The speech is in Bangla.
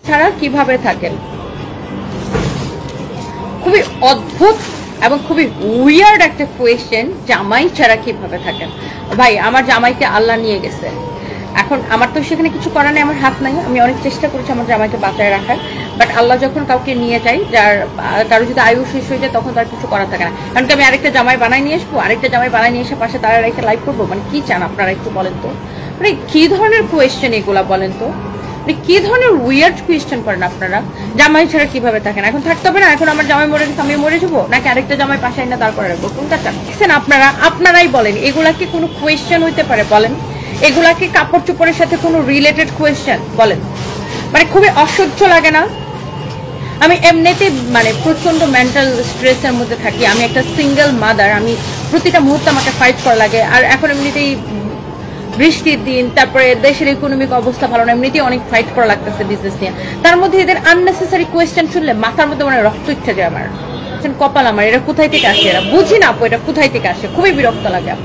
ছাড়া কিভাবে থাকেন? খুবই অদ্ভুত এবং খুবই উইয়ার্ড একটা কোয়েশ্চেন। জামাই ছাড়া কিভাবে থাকেন? ভাই, আমার জামাইকে আল্লাহ নিয়ে গেছে। এখন আমার তো সেখানে কিছু করার নেই, আমার হাত নাই। আমি অনেক চেষ্টা করেছি আমার জামাইকে বাঁচায় রাখার, বাট আল্লাহ যখন কাউকে নিয়ে যায়, কারো যদি আয়ু শেষ হয়ে যায়, তখন তার কিছু করার থাকে না। কারণ কি আমি আরেকটা জামাই বানাই নিয়ে আসবো, আরেকটা জামাই বানাই নিয়ে এসে পাশে তারা রেখে লাইভ করবো? মানে কি চান আপনারা একটু বলেন তো? মানে কি ধরনের কোয়েশ্চেন এগুলা বলেন তো? কি ধরনের উইয়ার্ড কোয়েশ্চেন করেন আপনারা? জামাই ছাড়া কিভাবে থাকেন? এখন থাকতে হবে না? এখন আমার জামাই মরে গেছে, আমি মরে যাবো? নাকি আরেকটা জামাই পাশায় না তারপরে রাখবো? কোনটা চান? আপনারাই বলেন, এগুলা কি কোনো কোয়েশ্চেন হইতে পারে? বলেন, এগুলা কি কাপড় চোপড়ের সাথে কোনো রিলেটেড কোয়েশ্চেন? বলেন। মানে খুবই অসহ্য লাগে না? আমি এমনিতেই মানে প্রচন্ড মেন্টাল স্ট্রেসের মধ্যে থাকি। আমি একটা সিঙ্গেল মাদার, আমি প্রতিটা মুহূর্তে আমাকে ফাইট করা লাগে। আর এখন এমনিতেই বৃষ্টির দিন, তারপরে দেশের ইকোনমিক অবস্থা ভালো না, এমনিতেই অনেক ফাইট করা লাগতেছে বিজনেস নিয়ে। তার মধ্যে এদের আননেসেসারি কোয়েশ্চেন শুনলে মাথার মধ্যে মানে রক্ত উঠে যায় আমার। কপাল আমার, এরা কোথায় থেকে আসে? এরা বুঝি না আপু, এটা কোথায় থেকে আসে? খুবই বিরক্ত লাগে আপু।